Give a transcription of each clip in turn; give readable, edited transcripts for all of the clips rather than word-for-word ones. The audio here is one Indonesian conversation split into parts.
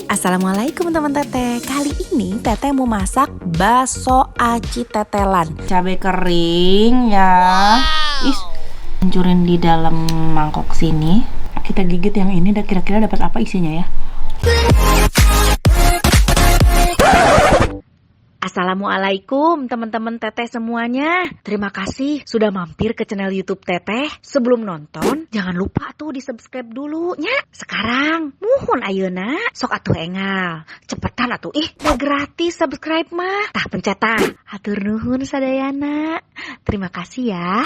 Assalamualaikum teman Teteh. Kali ini Teteh mau masak bakso aci tetelan. Cabai kering ya. Hancurin di dalam mangkok sini. Kita gigit yang ini dan kira-kira dapat apa isinya ya. Assalamualaikum teman-teman Teteh semuanya. Terima kasih sudah mampir ke channel YouTube Teteh. Sebelum nonton, jangan lupa tuh di subscribe dulu nya. Sekarang, muhun ayeuna, sok atuh engal. Cepetan atuh, udah gratis subscribe mah. Tah pencet tah. Hatur nuhun sadayana. Terima kasih ya.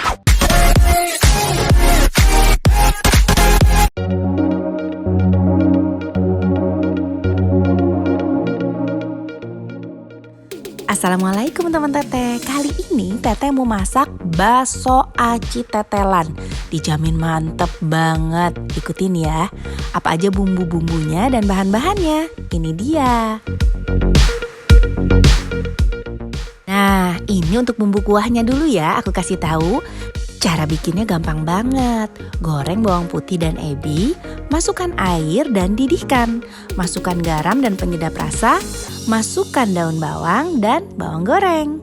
Assalamualaikum teman Teteh. Kali ini Teteh mau masak bakso aci tetelan. Dijamin mantep banget. Ikutin ya. Apa aja bumbu-bumbunya dan bahan-bahannya. Ini dia. Nah, ini untuk bumbu kuahnya dulu ya. Aku kasih tahu. Cara bikinnya gampang banget. Goreng bawang putih dan ebi, masukkan air dan didihkan. Masukkan garam dan penyedap rasa, masukkan daun bawang dan bawang goreng.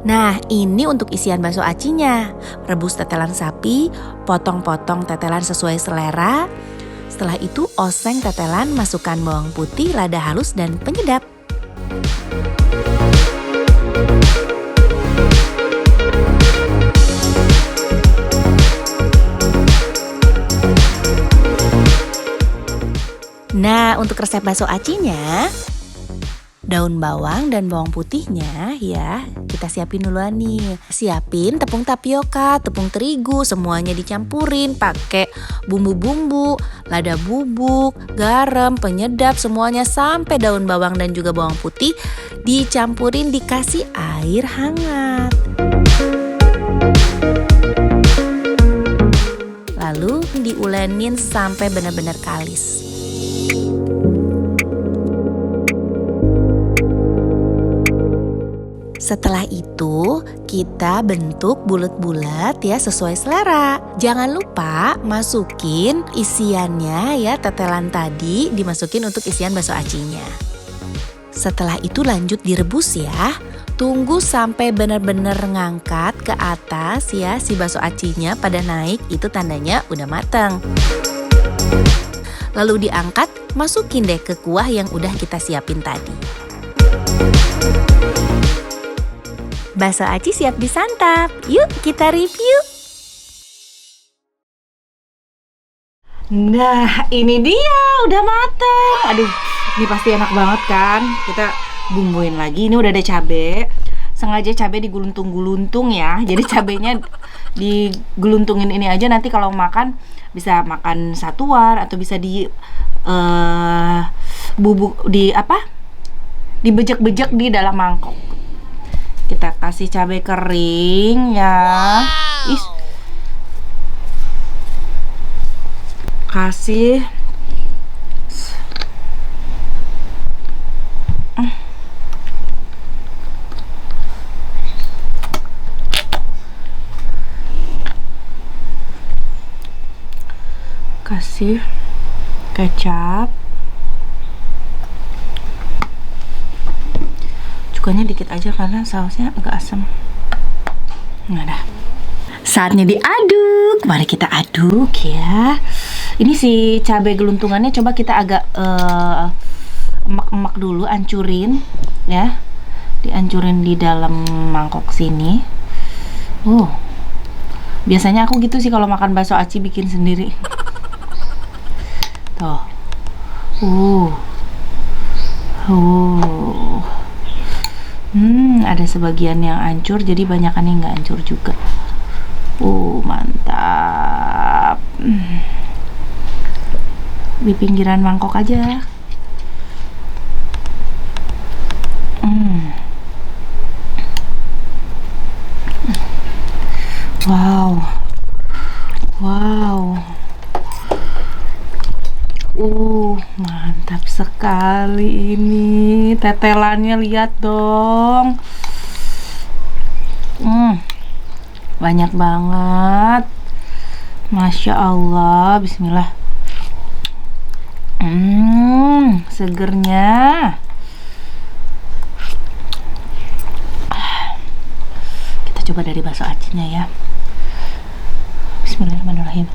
Nah, ini untuk isian bakso acinya. Rebus tetelan sapi, potong-potong tetelan sesuai selera. Setelah itu oseng tetelan, masukkan bawang putih, lada halus dan penyedap. Nah, untuk resep bakso acinya, daun bawang dan bawang putihnya ya kita siapin duluan nih. Siapin tepung tapioka, tepung terigu, semuanya dicampurin pakai bumbu-bumbu, lada bubuk, garam, penyedap, semuanya sampai daun bawang dan juga bawang putih dicampurin, dikasih air hangat. Lalu diulenin sampai benar-benar kalis. Setelah itu kita bentuk bulat-bulat ya sesuai selera. Jangan lupa masukin isiannya ya, tetelan tadi dimasukin untuk isian bakso acinya. Setelah itu lanjut direbus ya. Tunggu sampai benar-benar ngangkat ke atas ya, si bakso acinya pada naik, itu tandanya udah matang. Lalu diangkat, masukin deh ke kuah yang udah kita siapin tadi. Bakso aci siap disantap. Yuk kita review. Nah, ini dia udah matang. Aduh, ini pasti enak banget kan. Kita bumbuin lagi. Ini udah ada cabai. Sengaja cabai diguluntung-guluntung ya. Jadi cabainya diguluntungin ini aja, nanti kalau makan bisa makan satuan atau bisa di bubuk dibejek-bejek di dalam mangkok. Kita kasih cabai kering ya. Kasih kecap. Cukanya dikit aja karena sausnya agak asam. Nggak dah. Saatnya diaduk. Mari kita aduk ya. Ini si cabai geluntungannya coba kita agak emak-emak dulu, ancurin ya. Diancurin di dalam mangkok sini. Biasanya aku gitu sih kalau makan bakso aci, bikin sendiri. Tuh. Ada sebagian yang hancur, jadi banyakan yang nggak hancur juga. Mantap. Di pinggiran mangkok aja. Wow. Mantap sekali ini. Tetelannya lihat dong. Banyak banget. Masya Allah, bismillah. Segernya. Kita coba dari bakso acinya ya. Bismillahirrahmanirrahim.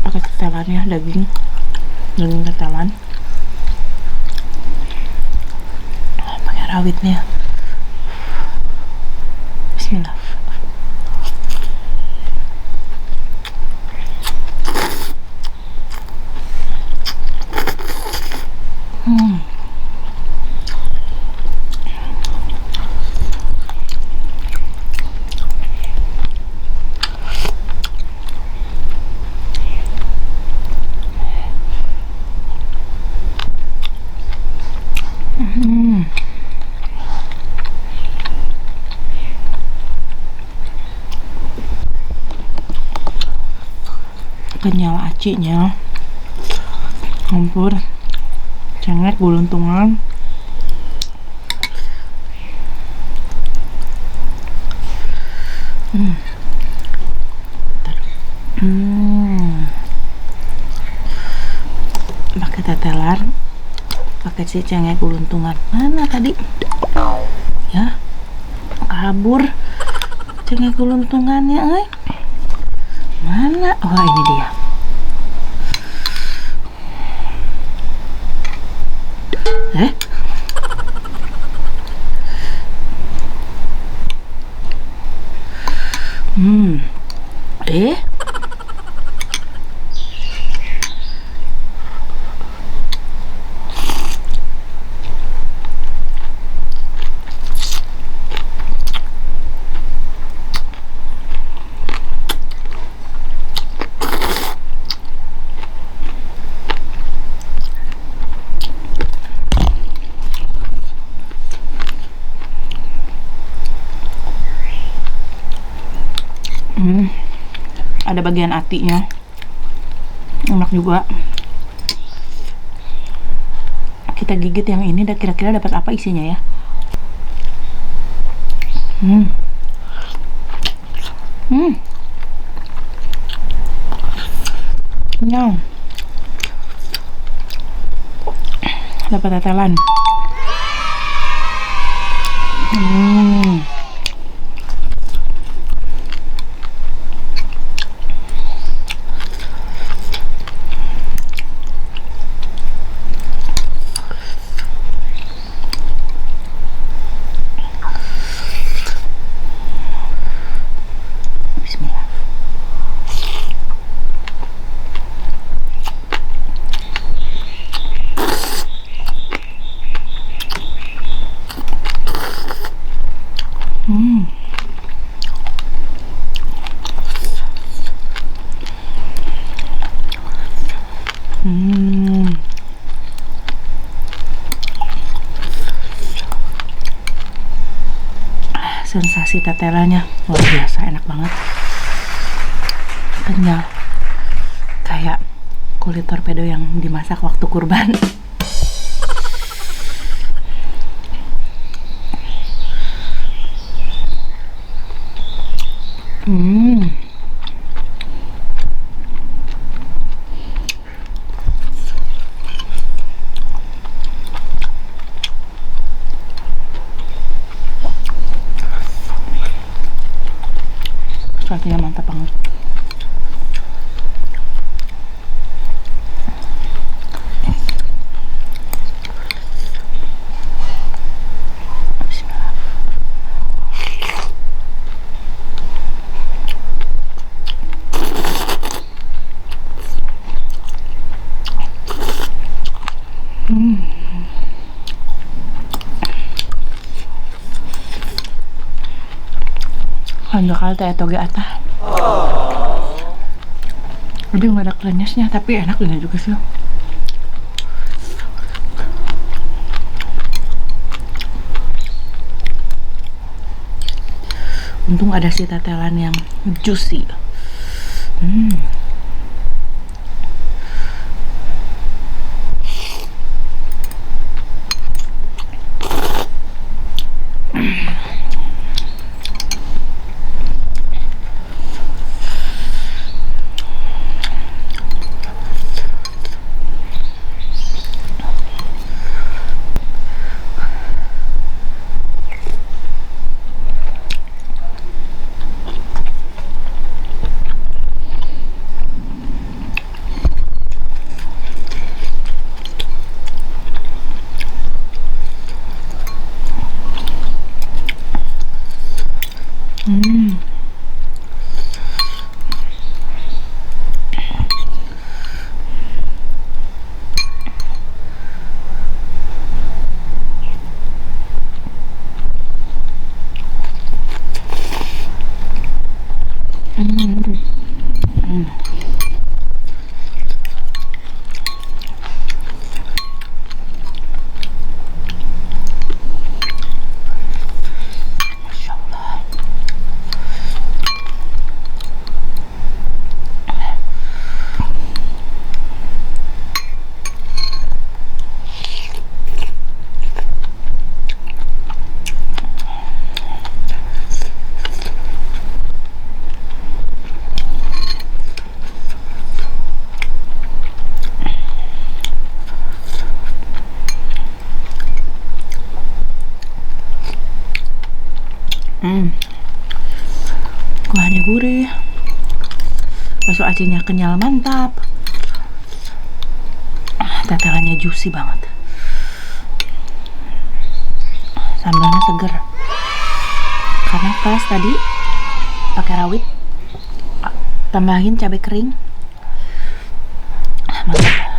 Pakai tetelannya, daging tetelan. Pakai rawitnya. Bismillah. Kenyal acinya, campur cengek guluntungan. Pakai tetelan, pakai si cengek guluntungan. Mana tadi? Ya, kabur cengek guluntungannya, Mana? Oh, ini dia. Eh? Ada bagian hatinya, enak juga. Kita gigit yang ini dan kira-kira dapat apa isinya ya. Kenyang. Dapat tetelan. Sensasi tetelannya luar biasa, enak banget, kenyal, kayak kulit torpedo yang dimasak waktu kurban. Rasanya mantap banget. Lanjut kali teh toge atah. Jadi nggak ada krenyesnya, tapi enak ini juga sih. Untung ada si tetelan yang juicy. Kuahnya gurih, bakso acinya kenyal mantap, tetelannya juicy banget, sambalnya seger karena pas tadi pakai rawit, tambahin cabai kering, mantap.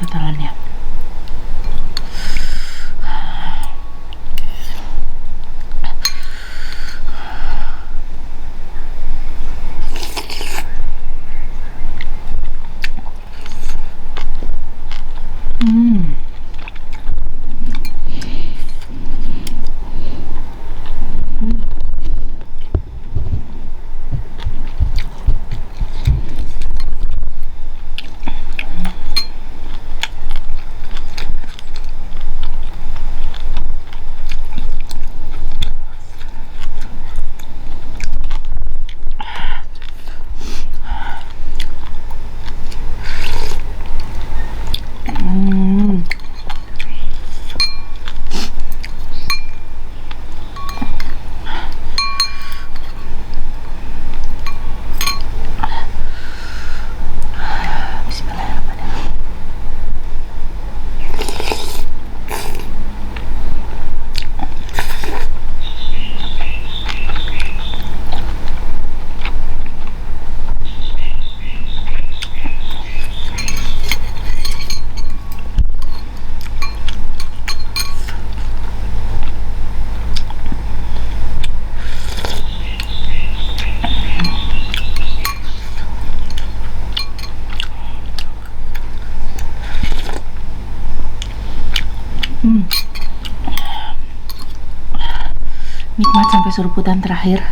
Tetelannya nikmat sampai suruputan terakhir.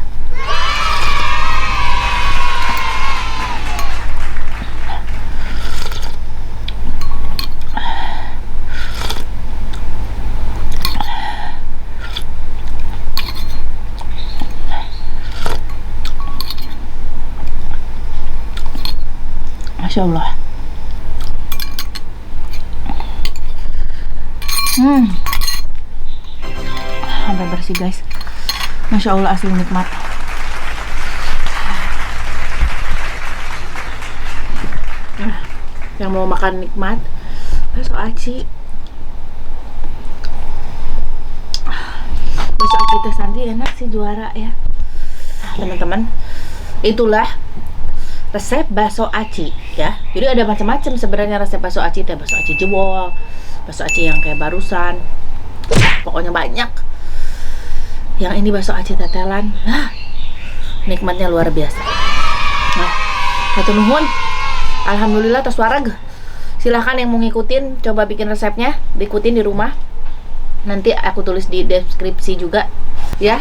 Masya Allah. Sampai bersih guys. Masya Allah, asli nikmat. Yang mau makan nikmat bakso aci, bakso aci teh Santi enak sih, juara ya teman-teman. Itulah resep bakso aci ya. Jadi ada macam-macam sebenarnya resep bakso aci teh. Bakso aci jebol, bakso aci yang kayak barusan, pokoknya banyak. Yang ini bakso aci tetelan, nikmatnya luar biasa. Nah, hatur nuhun. Alhamdulillah tos wareg. Silahkan yang mau ngikutin, coba bikin resepnya, diikutin di rumah. Nanti aku tulis di deskripsi juga, ya.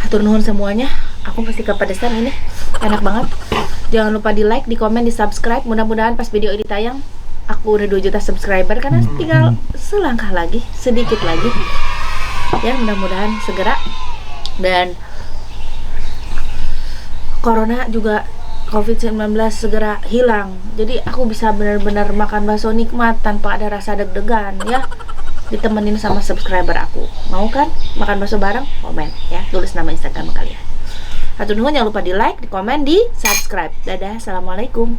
Hatur nuhun semuanya. Aku pasti kepedesan ini, enak banget. Jangan lupa di like, di komen, di subscribe. Mudah-mudahan pas video ini tayang, aku udah 2 juta subscriber, karena tinggal selangkah lagi, sedikit lagi. Ya, mudah-mudahan segera. Dan corona juga, COVID-19 segera hilang. Jadi aku bisa benar-benar makan bakso nikmat tanpa ada rasa deg-degan ya. Ditemenin sama subscriber aku. Mau kan makan bakso bareng? Komen ya, tulis nama Instagram kalian. Hatur nuhun, jangan lupa di like, di komen, di subscribe. Dadah, assalamualaikum.